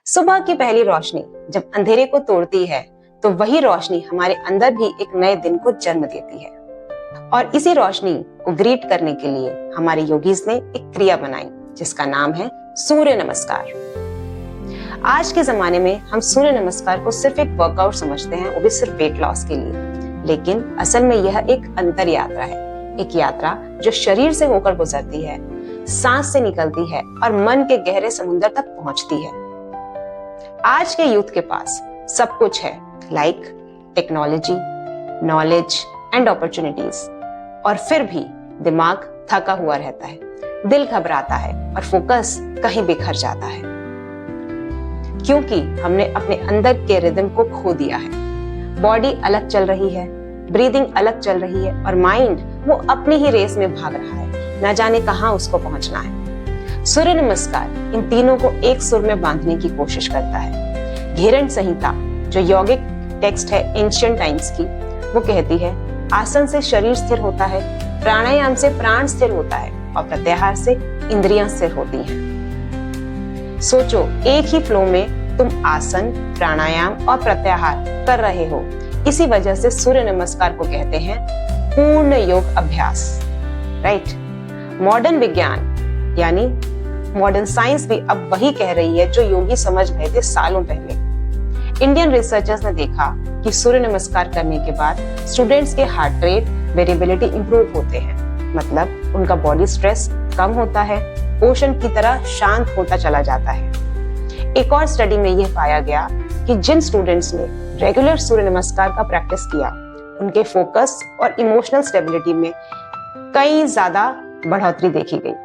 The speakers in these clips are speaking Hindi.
सुबह की पहली रोशनी जब अंधेरे को तोड़ती है तो वही रोशनी हमारे अंदर भी एक नए दिन को जन्म देती है। और इसी रोशनी को ग्रीट करने के लिए हमारे योगीज ने एक क्रिया बनाई जिसका नाम है सूर्य नमस्कार। आज के जमाने में हम सूर्य नमस्कार को सिर्फ एक वर्कआउट समझते हैं, वो भी सिर्फ वेट लॉस के लिए। लेकिन असल में यह एक अंतर यात्रा है, एक यात्रा जो शरीर से होकर गुजरती है, सांस से निकलती है और मन के गहरे समुद्र तक पहुंचती है। आज के यूथ के पास सब कुछ है, like technology, knowledge and opportunities, और फिर भी दिमाग थका हुआ रहता है, दिल घबराता है और फोकस कहीं बिखर जाता है, क्योंकि हमने अपने अंदर के रिदम को खो दिया है। बॉडी अलग चल रही है, ब्रीदिंग अलग चल रही है और माइंड वो अपनी ही रेस में भाग रहा है, न जाने कहां उसको पहुंचना है। सूर्य नमस्कार इन तीनों को एक सुर में बांधने की कोशिश करता है। घेरन संहिता जो यौगिक टेक्स्ट है एंशिएंट टाइम्स की, वो कहती है आसन से शरीर स्थिर होता है, प्राणायाम से प्राण स्थिर होता है और प्रत्याहार से इंद्रियां स्थिर होती हैं। सोचो, एक ही फ्लो में तुम आसन, प्राणायाम और प्रत्याहार कर रहे हो। इसी वजह से सूर्य नमस्कार को कहते हैं पूर्ण योग अभ्यास, राइट। मॉडर्न विज्ञान यानी मॉडर्न साइंस भी अब वही कह रही है जो योगी समझ गए थे सालों पहले। इंडियन रिसर्चर्स ने देखा कि सूर्य नमस्कार करने के बाद स्टूडेंट्स के हार्ट रेट वेरिएबिलिटी इंप्रूव होते हैं, मतलब उनका बॉडी स्ट्रेस कम होता है, ओशन की तरह शांत होता चला जाता है। एक और स्टडी में यह पाया गया कि जिन स्टूडेंट्स ने रेगुलर सूर्य नमस्कार का प्रैक्टिस किया, उनके फोकस और इमोशनल स्टेबिलिटी में कई ज्यादा बढ़ोतरी देखी गई।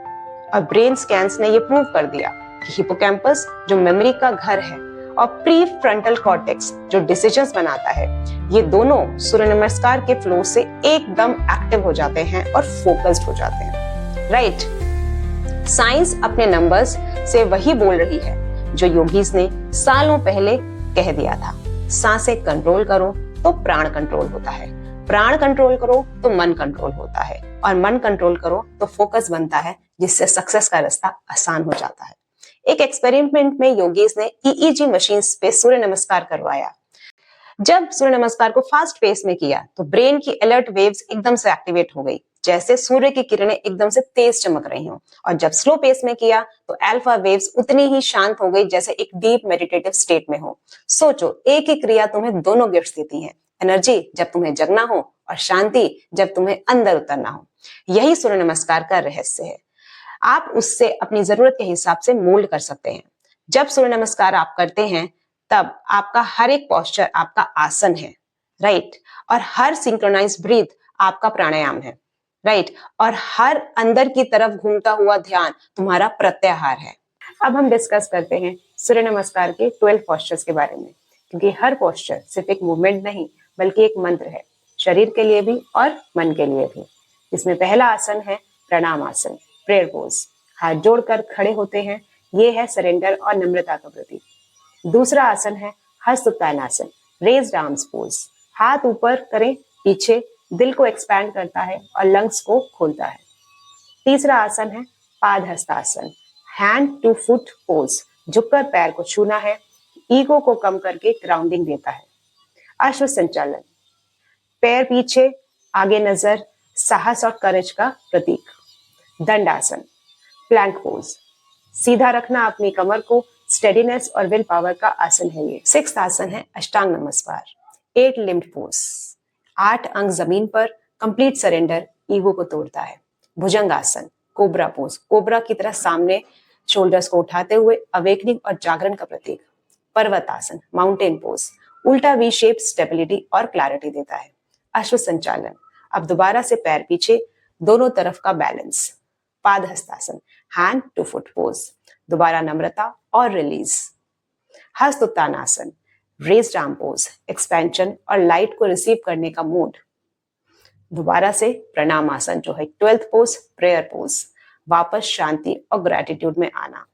और ब्रेन स्कैन्स ने यह प्रूव कर दिया कि हिपोकैम्पस जो मेमोरी का घर है और प्री फ्रंटल कॉर्टेक्स जो डिसीजंस बनाता है, ये दोनों सूर्य नमस्कार के फ्लो से एकदम एक्टिव हो जाते हैं और फोकस्ड हो जाते हैं, राइट। साइंस अपने नंबर्स से वही बोल रही है जो योगीज ने सालों पहले कह दिया था। सांसें कंट्रोल करो तो प्राण कंट्रोल होता है, प्राण कंट्रोल करो तो मन कंट्रोल होता है और मन कंट्रोल करो तो फोकस बनता है, जिससे सक्सेस का रास्ता आसान हो जाता है। एक एक्सपेरिमेंट में योगीज ने ईईजी मशीन पे सूर्य नमस्कार करवाया। जब सूर्य नमस्कार को फास्ट पेस में किया तो ब्रेन की अलर्ट वेव्स एकदम से एक्टिवेट हो गई, जैसे सूर्य की किरणें एकदम से तेज चमक रही हों। और जब स्लो पेस में किया तो अल्फा वेव्स उतनी ही शांत हो गई जैसे एक डीप मेडिटेटिव स्टेट में हो। सोचो, एक ही क्रिया तुम्हें दोनों गिफ्ट्स देती है, एनर्जी जब तुम्हें जगना हो और शांति जब तुम्हें अंदर उतरना हो। यही सूर्य नमस्कार का रहस्य है। आप उससे अपनी जरूरत के हिसाब से मोल्ड कर सकते हैं। जब सूर्य नमस्कार आप करते हैं तब आपका हर एक पोस्चर आपका आसन है, राइट। और हर सिंक्रोनाइज ब्रीथ आपका प्राणायाम है, राइट। और हर अंदर की तरफ घूमता हुआ ध्यान तुम्हारा प्रत्याहार है। अब हम डिस्कस करते हैं सूर्य नमस्कार के 12 पोस्चर्स के बारे में, क्योंकि हर पोस्चर सिर्फ एक मूवमेंट नहीं बल्कि एक मंत्र है, शरीर के लिए भी और मन के लिए भी। इसमें पहला आसन है प्रणाम आसन, प्रेयर पोज। हाथ जोड़कर खड़े होते हैं, ये है सरेंडर और नम्रता का प्रतीक। दूसरा आसन है हस्तोत्तानासन, रेज्ड आर्म्स पोज। हाथ ऊपर करें, पीछे, दिल को एक्सपैंड करता है और लंग्स को खोलता है। तीसरा आसन है पाद hastasana, hand to foot pose. झुककर पैर को छूना है, ईगो को कम करके ग्राउंडिंग देता है। अश्व संचालन, पैर पीछे, आगे नजर, साहस और करेज का प्रतीक। दंडासन, प्लैंक पोज। सीधा रखना अपनी कमर को, स्टेडीनेस और विल पावर का आसन है ये। 6th आसन है अष्टांग नमस्कार, 8 लिम्ड पोज। 8 अंग जमीन पर, कंप्लीट सरेंडर, ईगो को तोड़ता है। भुजंग आसन, कोबरा पोज। कोबरा की तरह सामने शोल्डर्स को उठाते हुए अवेकनिंग और जागरण का प्रतीक। पर्वत आसन, माउंटेन पोज। उल्टा वी शेप स्टेबिलिटी और क्लैरिटी देता है। अश्व संचालन, अब दोबारा से पैर पीछे, दोनों तरफ का balance. Pada hastasana, hand to foot pose. दोबारा नम्रता और release. Hastottanasana, raised arm pose, expansion और लाइट को रिसीव करने का मूड। दोबारा से प्रणाम आसन जो है 12th पोज, प्रेयर पोज। वापस शांति और ग्रेटिट्यूड में आना।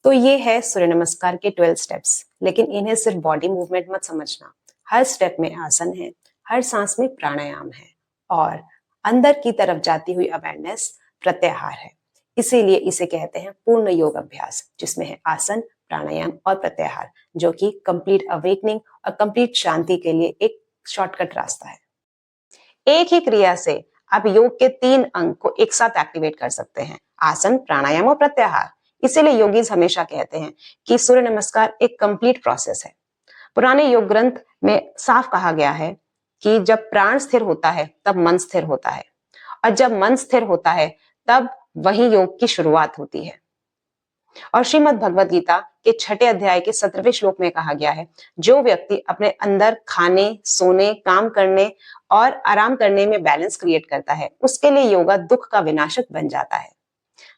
तो ये है सूर्य नमस्कार के 12 स्टेप्स, लेकिन इन्हें सिर्फ बॉडी मूवमेंट मत समझना। हर स्टेप में आसन है, हर सांस में प्राणायाम है और अंदर की तरफ जाती हुई अवेयरनेस प्रत्याहार है। इसीलिए इसे कहते हैं पूर्ण योग अभ्यास, जिसमें है आसन, प्राणायाम और प्रत्याहार, जो कि कंप्लीट अवेकनिंग और कंप्लीट शांति के लिए एक शॉर्टकट रास्ता है। एक ही क्रिया से आप योग के 3 अंग को एक साथ एक्टिवेट कर सकते हैं, आसन, प्राणायाम और प्रत्याहार। इसीलिए योगीज हमेशा कहते हैं कि सूर्य नमस्कार एक कंप्लीट प्रोसेस है। पुराने योग ग्रंथ में साफ कहा गया है कि जब प्राण स्थिर होता है तब मन स्थिर होता है, और जब मन स्थिर होता है तब वही योग की शुरुआत होती है। और श्रीमद् भगवद गीता के 6 अध्याय के 17वें श्लोक में कहा गया है, जो व्यक्ति अपने अंदर खाने, सोने, काम करने और आराम करने में बैलेंस क्रिएट करता है, उसके लिए योगा दुख का विनाशक बन जाता है।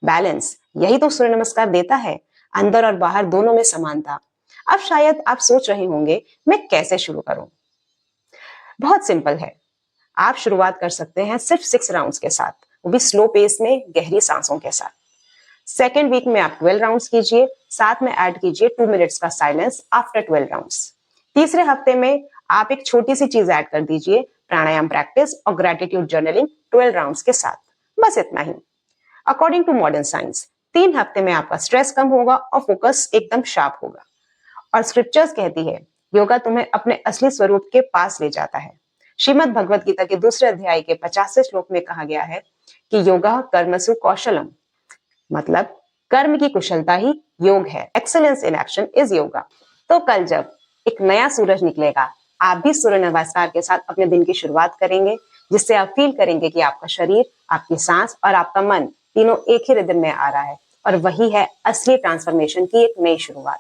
बैलेंस यही तो सूर्य नमस्कार देता है, अंदर और बाहर दोनों में समानता। अब शायद आप सोच रहे होंगे, मैं कैसे शुरू करूं? बहुत सिंपल है। आप शुरुआत कर सकते हैं सिर्फ 6 राउंड्स के साथ, वो भी स्लो पेस में, गहरी सांसों के साथ। सेकेंड वीक में आप 12 राउंड्स कीजिए, साथ में ऐड कीजिए 2 मिनट्स का साइलेंस आफ्टर 12 राउंड्स। तीसरे हफ्ते में आप एक छोटी सी चीज ऐड कर दीजिए, प्राणायाम प्रैक्टिस और ग्रेटिट्यूड जर्नलिंग 12 राउंड्स के साथ। बस इतना ही। अकॉर्डिंग टू मॉडर्न साइंस 3 हफ्ते में आपका स्ट्रेस कम होगा और फोकस एकदम शार्प होगा। और स्क्रिप्चर्स कहती है, योगा तुम्हें अपने असली स्वरूप के पास ले जाता है। श्रीमद् भगवद गीता के 2 अध्याय के 50वें श्लोक में कहा गया है कि योगा कर्मसु कौशलम, मतलब कर्म की कुशलता ही योग है। Excellence in action is yoga. तो कल जब एक नया सूरज निकलेगा, आप भी सूर्य नमस्कार के साथ अपने दिन की शुरुआत करेंगे, जिससे आप फील करेंगे कि आपका शरीर, आपकी सांस और आपका मन तीनों एक ही रिदम में आ रहा है, और वही है असली ट्रांसफॉर्मेशन की एक नई शुरुआत।